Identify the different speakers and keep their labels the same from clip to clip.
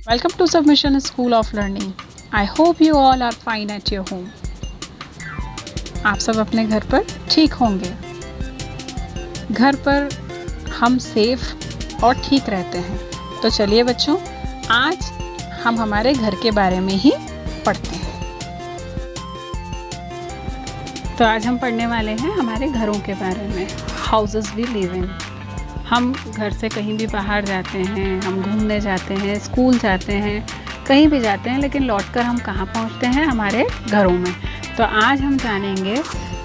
Speaker 1: Welcome to Submission School of Learning. I hope you all are fine at your home. आप सब अपने घर पर ठीक होंगे। घर पर हम सेफ और ठीक रहते हैं। तो चलिए बच्चों, आज हम हमारे घर के बारे में ही पढ़ते हैं। तो आज हम पढ़ने वाले हैं हमारे घरों के बारे में, हाउसेस वी लिव इन। हम घर से कहीं भी बाहर जाते हैं, हम घूमने जाते हैं, स्कूल जाते हैं, कहीं भी जाते हैं, लेकिन लौटकर हम कहाँ पहुँचते हैं? हमारे घरों में। तो आज हम जानेंगे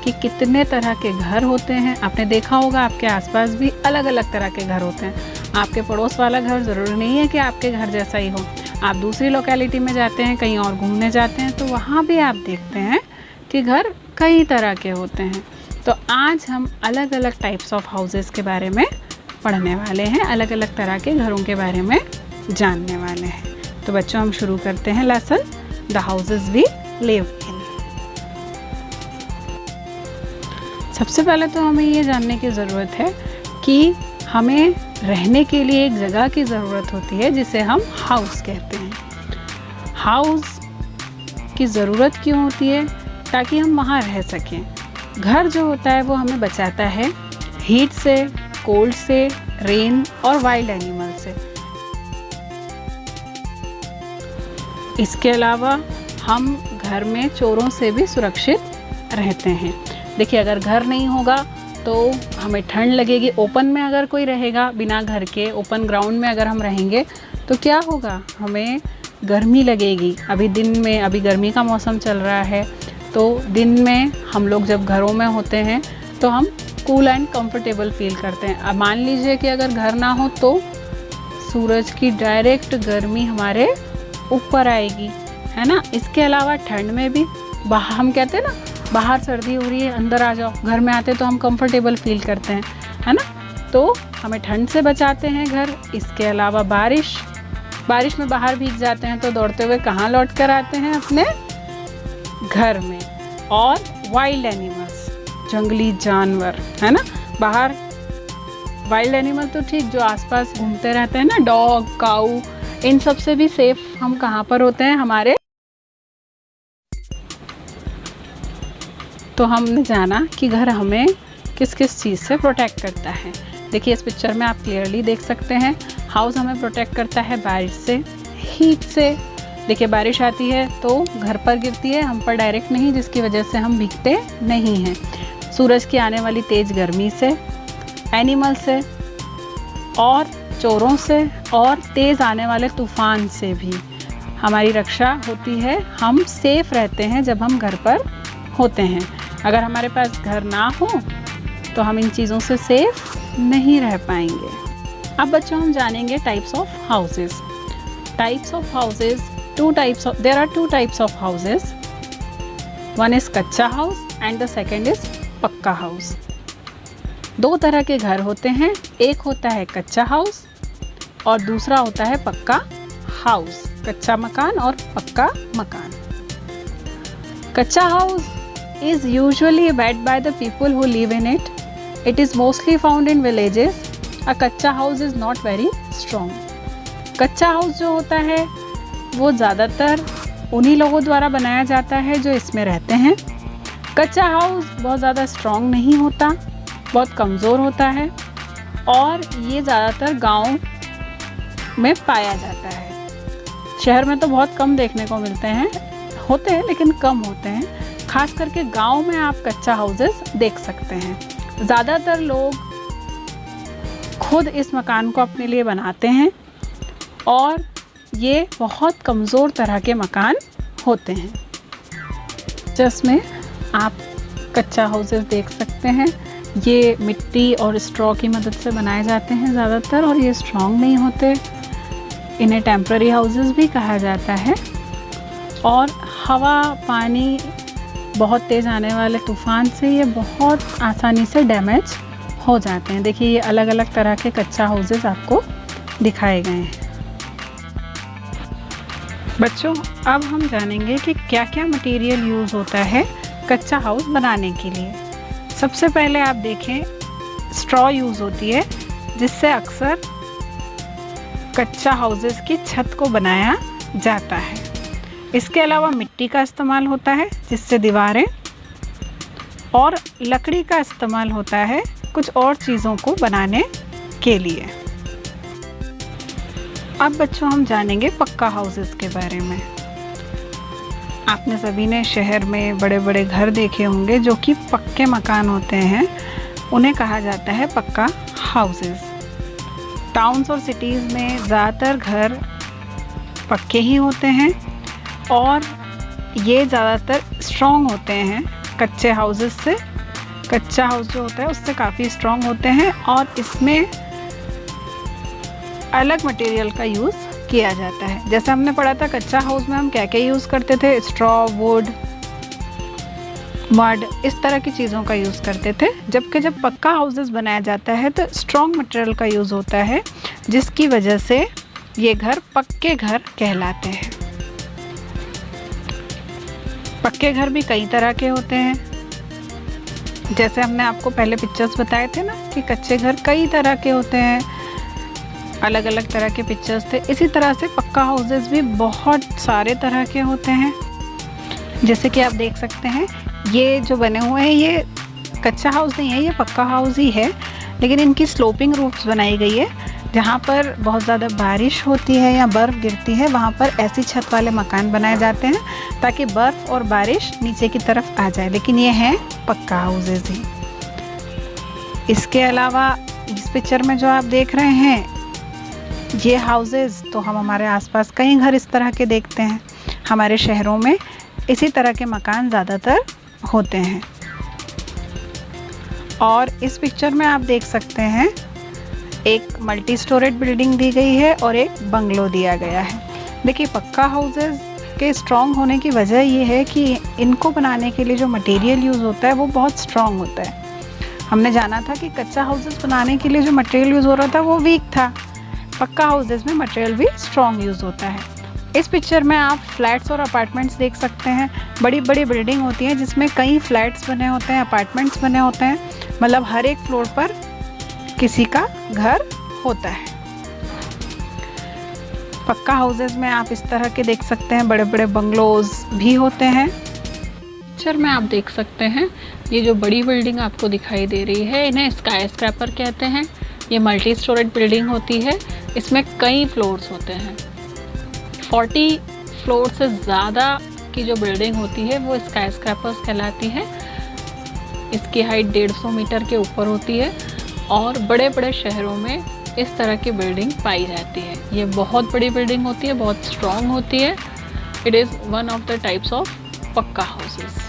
Speaker 1: कि कितने तरह के घर होते हैं। आपने देखा होगा आपके आसपास भी अलग अलग तरह के घर होते हैं। आपके पड़ोस वाला घर ज़रूरी नहीं है कि आपके घर जैसा ही हो। आप दूसरी लोकेलिटी में जाते हैं, कहीं और घूमने जाते हैं, तो वहाँ भी आप देखते हैं कि घर कई तरह के होते हैं। तो आज हम अलग अलग टाइप्स ऑफ हाउसेस के बारे में पढ़ने वाले हैं, अलग अलग तरह के घरों के बारे में जानने वाले हैं। तो बच्चों, हम शुरू करते हैं lesson the houses we live in. सबसे पहले तो हमें ये जानने की ज़रूरत है कि हमें रहने के लिए एक जगह की ज़रूरत होती है जिसे हम हाउस कहते हैं। हाउस की ज़रूरत क्यों होती है? ताकि हम वहाँ रह सकें। घर जो होता है वो हमें बचाता है हीट से, कोल्ड से, रेन और वाइल्ड एनिमल से। इसके अलावा हम घर में चोरों से भी सुरक्षित रहते हैं। देखिए, अगर घर नहीं होगा तो हमें ठंड लगेगी। ओपन में अगर कोई रहेगा, बिना घर के ओपन ग्राउंड में अगर हम रहेंगे तो क्या होगा? हमें गर्मी लगेगी। अभी दिन में, अभी गर्मी का मौसम चल रहा है, तो दिन में हम लोग जब घरों में होते हैं तो हम कूल एंड कंफर्टेबल फील करते हैं। अब मान लीजिए कि अगर घर ना हो तो सूरज की डायरेक्ट गर्मी हमारे ऊपर आएगी, है ना। इसके अलावा ठंड में भी बाहर हम कहते हैं ना, बाहर सर्दी हो रही है, अंदर आ जाओ। घर में आते तो हम कंफर्टेबल फील करते हैं, है ना। तो हमें ठंड से बचाते हैं घर। इसके अलावा बारिश में बाहर भीग जाते हैं तो दौड़ते हुए कहाँ लौट कर आते हैं? अपने घर में। और वाइल्ड एनिमल्स, जंगली जानवर, है ना। बाहर वाइल्ड एनिमल तो ठीक, जो आसपास घूमते रहते हैं ना, डॉग, काऊ, इन सब से भी सेफ हम कहाँ पर होते हैं? हमारे। तो हमने जाना कि घर हमें किस किस चीज़ से प्रोटेक्ट करता है। देखिए, इस पिक्चर में आप क्लियरली देख सकते हैं हाउस हमें प्रोटेक्ट करता है बारिश से, हीट से। देखिए, बारिश आती है तो घर पर गिरती है, हम पर डायरेक्ट नहीं, जिसकी वजह से हम भीगते नहीं हैं। सूरज की आने वाली तेज़ गर्मी से, एनिमल से और चोरों से, और तेज़ आने वाले तूफ़ान से भी हमारी रक्षा होती है। हम सेफ़ रहते हैं जब हम घर पर होते हैं। अगर हमारे पास घर ना हो तो हम इन चीज़ों से सेफ़ नहीं रह पाएंगे। अब बच्चों, हम जानेंगे types of houses. Types of houses, there are two types of houses. One is कच्चा house and the second is पक्का हाउस। दो तरह के घर होते हैं, एक होता है कच्चा हाउस और दूसरा होता है पक्का हाउस। कच्चा मकान और पक्का मकान। कच्चा house is usually built by the people who live in it. It is mostly found in villages. A कच्चा house is not very strong. कच्चा हाउस जो होता है वो ज़्यादातर उन्हीं लोगों द्वारा बनाया जाता है जो इसमें रहते हैं। कच्चा हाउस बहुत ज़्यादा स्ट्रॉन्ग नहीं होता, बहुत कमज़ोर होता है, और ये ज़्यादातर गांव में पाया जाता है। शहर में तो बहुत कम देखने को मिलते हैं, होते हैं लेकिन कम होते हैं। खास करके गांव में आप कच्चा हाउसेस देख सकते हैं। ज़्यादातर लोग खुद इस मकान को अपने लिए बनाते हैं और ये बहुत कमज़ोर तरह के मकान होते हैं। जिसमें आप कच्चा हाउसेस देख सकते हैं। ये मिट्टी और स्ट्रॉ की मदद से बनाए जाते हैं ज़्यादातर, और ये स्ट्रॉन्ग नहीं होते। इन्हें टेम्पररी हाउसेस भी कहा जाता है। और हवा, पानी, बहुत तेज़ आने वाले तूफ़ान से ये बहुत आसानी से डैमेज हो जाते हैं। देखिए, ये अलग अलग तरह के कच्चा हाउसेस आपको दिखाए गए हैं। बच्चों, अब हम जानेंगे कि क्या क्या मटेरियल यूज़ होता है कच्चा हाउस बनाने के लिए। सबसे पहले आप देखें, स्ट्रॉ यूज़ होती है, जिससे अक्सर कच्चा हाउसेस की छत को बनाया जाता है। इसके अलावा मिट्टी का इस्तेमाल होता है जिससे दीवारें, और लकड़ी का इस्तेमाल होता है कुछ और चीज़ों को बनाने के लिए। अब बच्चों हम जानेंगे पक्का हाउसेस के बारे में। आपने सभी ने शहर में बड़े बड़े घर देखे होंगे जो कि पक्के मकान होते हैं, उन्हें कहा जाता है पक्का हाउसेस। टाउन्स और सिटीज़ में ज़्यादातर घर पक्के ही होते हैं और ये ज़्यादातर स्ट्रॉन्ग होते हैं कच्चे हाउसेस से। कच्चा हाउस जो होता है उससे काफ़ी स्ट्रॉन्ग होते हैं और इसमें अलग मटेरियल का यूज़ किया जाता है। जैसे हमने पढ़ा था कच्चा हाउस में हम क्या क्या यूज़ करते थे, स्ट्रॉ, वुड, मड, इस तरह की चीज़ों का यूज़ करते थे। जबकि जब पक्का हाउसेस बनाया जाता है तो स्ट्रॉन्ग मटेरियल का यूज़ होता है, जिसकी वजह से ये घर पक्के घर कहलाते हैं। पक्के घर भी कई तरह के होते हैं। जैसे हमने आपको पहले पिक्चर्स बताए थे ना कि कच्चे घर कई तरह के होते हैं, अलग अलग तरह के पिक्चर्स थे। इसी तरह से पक्का हाउसेस भी बहुत सारे तरह के होते हैं। जैसे कि आप देख सकते हैं ये जो बने हुए हैं ये कच्चा हाउस नहीं है, ये पक्का हाउस ही है, लेकिन इनकी स्लोपिंग रूफ्स बनाई गई है। जहाँ पर बहुत ज़्यादा बारिश होती है या बर्फ़ गिरती है वहाँ पर ऐसी छत वाले मकान बनाए जाते हैं ताकि बर्फ़ और बारिश नीचे की तरफ आ जाए, लेकिन ये हैं पक्का हाउसेस ही। इसके अलावा इस पिक्चर में जो आप देख रहे हैं ये हाउसेस, तो हम हमारे आसपास कई घर इस तरह के देखते हैं। हमारे शहरों में इसी तरह के मकान ज़्यादातर होते हैं। और इस पिक्चर में आप देख सकते हैं एक मल्टी स्टोरेड बिल्डिंग दी गई है और एक बंगलो दिया गया है। देखिए पक्का हाउसेस के स्ट्रॉन्ग होने की वजह ये है कि इनको बनाने के लिए जो मटेरियल यूज़ होता है वो बहुत स्ट्रॉन्ग होता है। हमने जाना था कि कच्चा हाउसेस बनाने के लिए जो मटेरियल यूज़ हो रहा था वो वीक था, पक्का हाउसेस में मटेरियल भी स्ट्रॉन्ग यूज़ होता है। इस पिक्चर में आप फ्लैट्स और अपार्टमेंट्स देख सकते हैं। बड़ी बड़ी बिल्डिंग होती हैं जिसमें कई फ्लैट्स बने होते हैं, अपार्टमेंट्स बने होते हैं, मतलब हर एक फ्लोर पर किसी का घर होता है। पक्का हाउसेस में आप इस तरह के देख सकते हैं, बड़े बड़े बंगलोज भी होते हैं। पिक्चर में आप देख सकते हैं ये जो बड़ी बिल्डिंग आपको दिखाई दे रही है इन्हें स्काई स्क्रैपर कहते हैं। ये मल्टी स्टोरेड बिल्डिंग होती है, इसमें कई फ्लोर्स होते हैं। 40 फ्लोर से ज़्यादा की जो बिल्डिंग होती है वो स्काई स्क्रैपर्स कहलाती है। इसकी हाइट 150 मीटर के ऊपर होती है और बड़े बड़े शहरों में इस तरह की बिल्डिंग पाई जाती है। ये बहुत बड़ी बिल्डिंग होती है, बहुत स्ट्रॉन्ग होती है। It is one of the types of पक्का हाउसेस।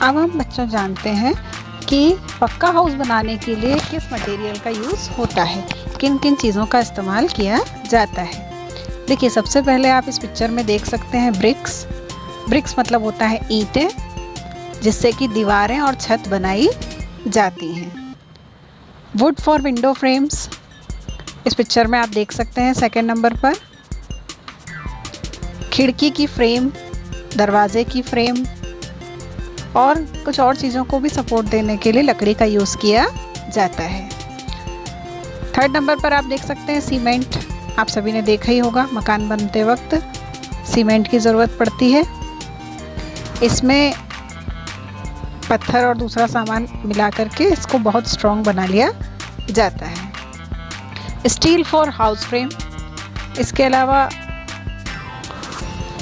Speaker 1: अब हम बच्चों जानते हैं कि पक्का हाउस बनाने के लिए किस मटेरियल का यूज़ होता है, किन किन चीज़ों का इस्तेमाल किया जाता है। देखिए सबसे पहले आप इस पिक्चर में देख सकते हैं ब्रिक्स। ब्रिक्स मतलब होता है ईंटें, जिससे कि दीवारें और छत बनाई जाती हैं। वुड फॉर विंडो फ्रेम्स, इस पिक्चर में आप देख सकते हैं सेकंड नंबर पर। खिड़की की फ्रेम, दरवाजे की फ्रेम और कुछ और चीज़ों को भी सपोर्ट देने के लिए लकड़ी का यूज़ किया जाता है। थर्ड नंबर पर आप देख सकते हैं सीमेंट। आप सभी ने देखा ही होगा मकान बनते वक्त सीमेंट की ज़रूरत पड़ती है। इसमें पत्थर और दूसरा सामान मिला करके इसको बहुत स्ट्रॉन्ग बना लिया जाता है। स्टील फॉर हाउस फ्रेम, इसके अलावा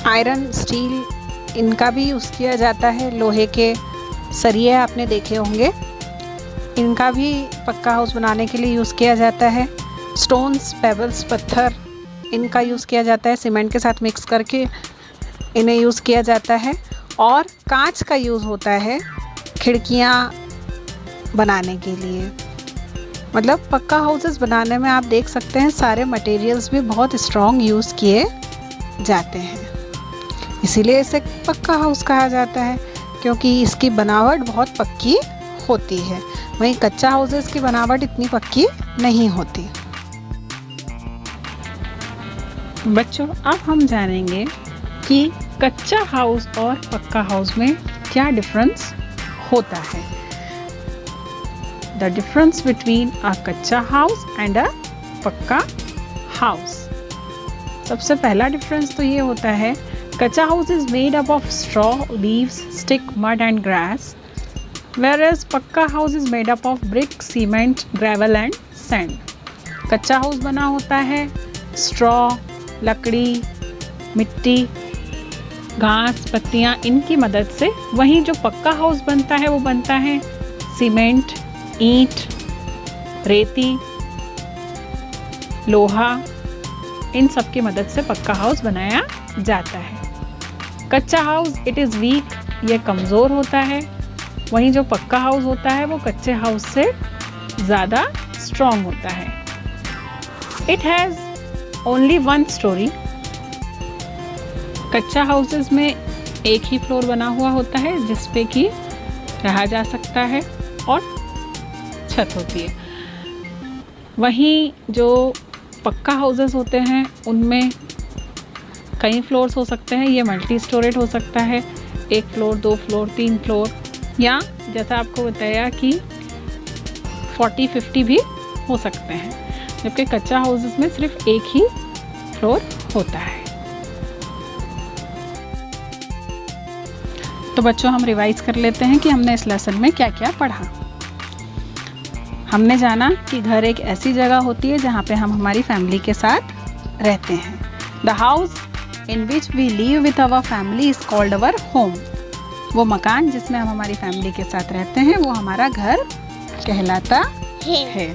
Speaker 1: आयरन, स्टील, इनका भी यूज़ किया जाता है। लोहे के सरिये आपने देखे होंगे, इनका भी पक्का हाउस बनाने के लिए यूज़ किया जाता है। स्टोन्स, पेबल्स, पत्थर, इनका यूज़ किया जाता है। सीमेंट के साथ मिक्स करके इन्हें यूज़ किया जाता है। और कांच का यूज़ होता है खिड़कियाँ बनाने के लिए। मतलब पक्का हाउसेस बनाने में आप देख सकते हैं सारे मटेरियल्स भी बहुत स्ट्रॉन्ग यूज़ किए जाते हैं, इसीलिए इसे पक्का हाउस कहा जाता है, क्योंकि इसकी बनावट बहुत पक्की होती है। वहीं कच्चा हाउसेस की बनावट इतनी पक्की नहीं होती। बच्चों अब हम जानेंगे कि कच्चा हाउस और पक्का हाउस में क्या डिफरेंस होता है। द डिफरेंस बिटवीन अ कच्चा हाउस एंड अ पक्का हाउस। सबसे पहला डिफरेंस तो ये होता है, कच्चा house is made up of straw, leaves, stick, mud and grass, whereas पक्का house is made up of brick, cement, gravel and sand. कच्चा हाउस बना होता है स्ट्रॉ, लकड़ी, मिट्टी, घास, पत्तियां, इनकी मदद से। वहीं जो पक्का हाउस बनता है वो बनता है सीमेंट, ईंट, रेती, लोहा, इन सब की मदद से पक्का हाउस बनाया जाता है। कच्चा हाउस इट इज़ वीक, ये कमज़ोर होता है। वहीं जो पक्का हाउस होता है वो कच्चे हाउस से ज़्यादा स्ट्रॉन्ग होता है। It has only one story. कच्चा हाउसेस में एक ही फ्लोर बना हुआ होता है जिस पे कि रहा जा सकता है और छत होती है। वहीं जो पक्का हाउसेस होते हैं उनमें कई फ्लोर्स हो सकते हैं। ये मल्टी स्टोरेड हो सकता है, 1 फ्लोर, 2 फ्लोर, 3 फ्लोर, या जैसा आपको बताया कि 40-50 भी हो सकते हैं। जबकि कच्चा हाउसेस में सिर्फ एक ही फ्लोर होता है। तो बच्चों, हम रिवाइज कर लेते हैं कि हमने इस लेसन में क्या क्या पढ़ा। हमने जाना कि घर एक ऐसी जगह होती है जहाँ पे हम हमारी फैमिली के साथ रहते हैं। The house in which we live with our family is called our home. वो मकान जिसमें हम हमारी फैमिली के साथ रहते हैं वो हमारा घर कहलाता है।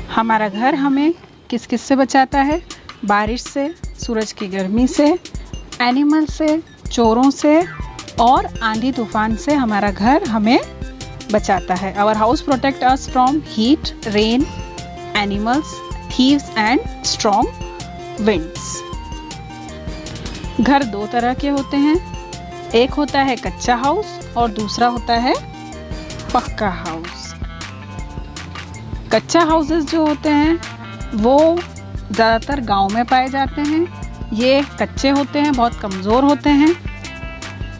Speaker 1: हमारा घर हमें किस किस से बचाता है? बारिश से, सूरज की गर्मी से, एनिमल से, चोरों से और आंधी तूफान से हमारा घर हमें बचाता है। Our house protect us from heat, rain, animals, thieves and strong winds. घर 2 तरह के होते हैं, एक होता है कच्चा हाउस और दूसरा होता है पक्का हाउस। कच्चा हाउसेस जो होते हैं वो ज़्यादातर गांव में पाए जाते हैं। ये कच्चे होते हैं, बहुत कमज़ोर होते हैं।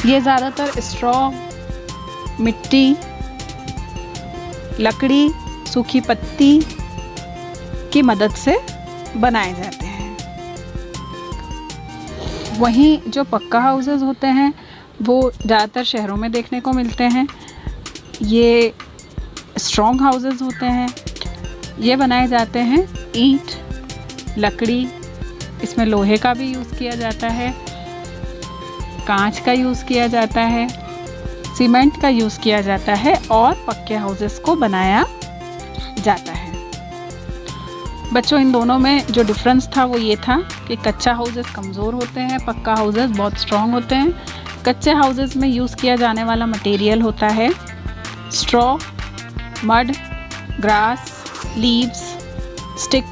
Speaker 1: ये ज़्यादातर स्ट्रॉ, मिट्टी, लकड़ी, सूखी पत्ती की मदद से बनाए जाते हैं। वहीं जो पक्का हाउसेस होते हैं वो ज़्यादातर शहरों में देखने को मिलते हैं। ये स्ट्रॉन्ग हाउसेस होते हैं। ये बनाए जाते हैं ईंट, लकड़ी, इसमें लोहे का भी यूज़ किया जाता है, कांच का यूज़ किया जाता है, सीमेंट का यूज़ किया जाता है और पक्के हाउसेस को बनाया जाता है। बच्चों, इन दोनों में जो डिफरेंस था वो ये था कि कच्चा हाउसेस कमज़ोर होते हैं, पक्का हाउसेस बहुत स्ट्रॉन्ग होते हैं। कच्चे हाउसेस में यूज़ किया जाने वाला मटेरियल होता है straw, mud, grass, leaves, stick.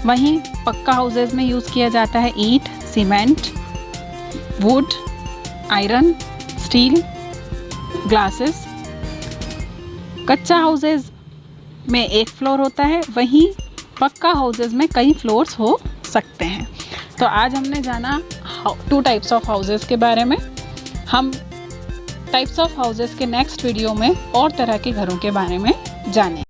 Speaker 1: वहीं पक्का हाउसेस में यूज़ किया जाता है ईंट, cement, would, iron, steel, glasses. कच्चा हाउसेस में 1 फ्लोर होता है, वहीं पक्का हाउसेस में कई फ्लोर्स हो सकते हैं। तो आज हमने जाना 2 टाइप्स ऑफ हाउसेस के बारे में। हम टाइप्स ऑफ हाउसेस के नेक्स्ट वीडियो में और तरह के घरों के बारे में जानें।